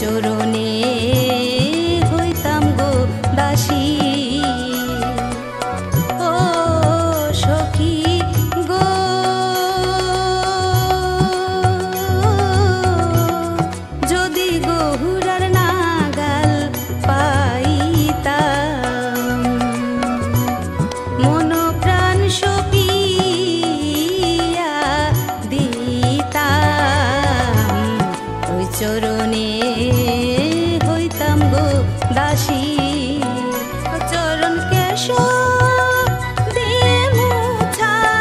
চরণে হইতাম গো দাসী। ও সখী গো, যদি গহুরার নাগাল পাইতাম, মন প্রাণ সপিয়া দিতাম, ওই চরণে হইতাম গো দাসী। চরণ কেশ দিয়ে মুছাইতাম,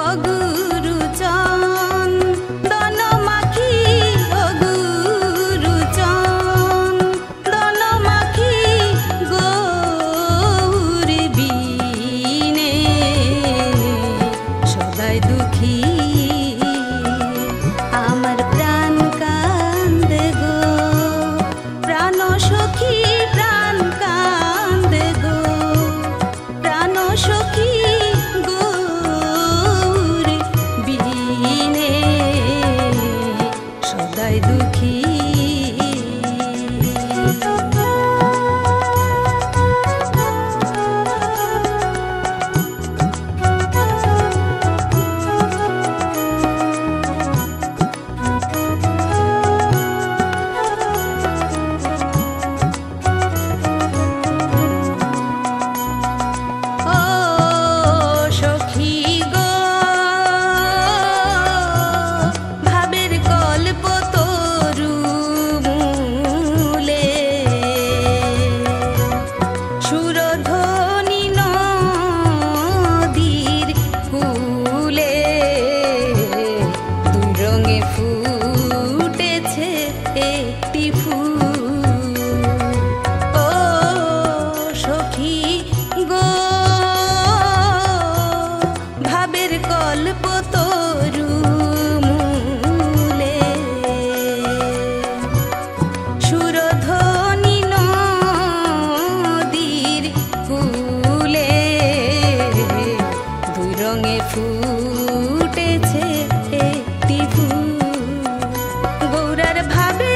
ও গুরু চন্দন মাখি, ও গুরু চন্দন মাখি, গৌর বিনে সদাই দুঃখী আমার প্রাণ কান্দে গো, প্রাণ সখী প্রাণ কান্দে গো, প্রাণ সখী গৌর বিনে সদাই দুঃখী। ও সখী গো, ভাবের কল্প তরু মূলে, সুরধ্বনি নদীর কূলে, দুই রঙে ফুটেছে একটি ফুল। ও সখী গো, ভাবের কল্প তরু মূলে, সুরধ্বনি নদীর কূলে, দুই রঙে ফুটেছে একটি ফুল। গৌরার ভাবে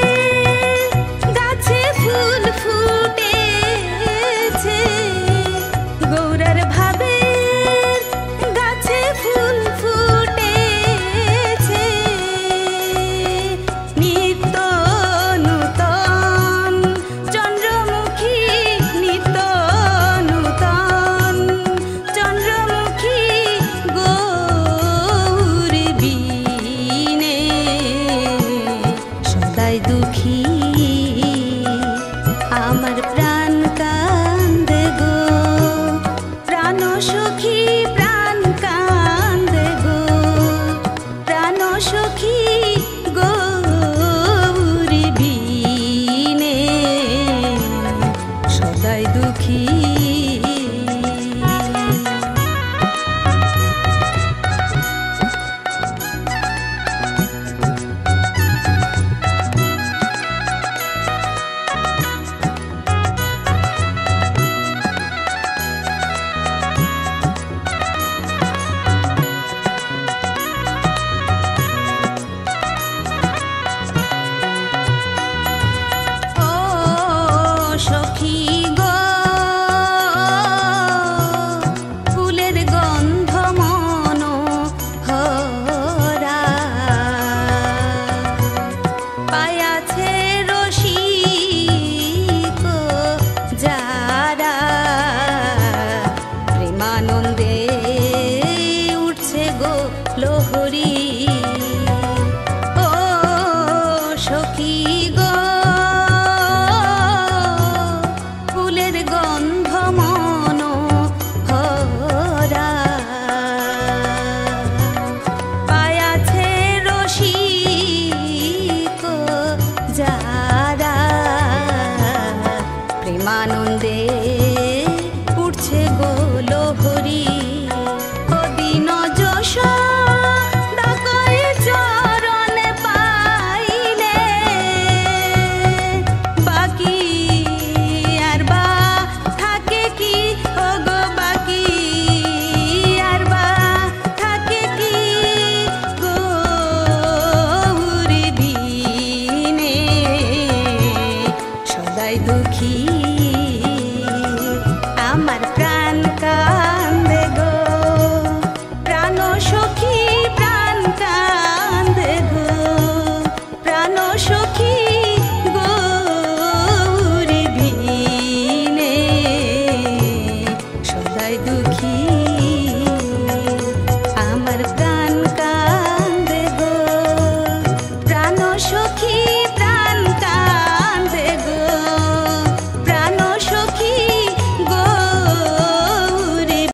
গাছে ফুল ফুটেছে, গৌরার ভাবে গাছে ফুল ফুটেছে, নিত্য নূতন চন্দ্রমুখী, নিত্য নূতন চন্দ্রমুখী, গৌর বিনে সদাই দুঃখী আমার প্রাণ কান্দে গো, প্রাণ সখী প্রাণ কান্দে গো, প্রাণ সখী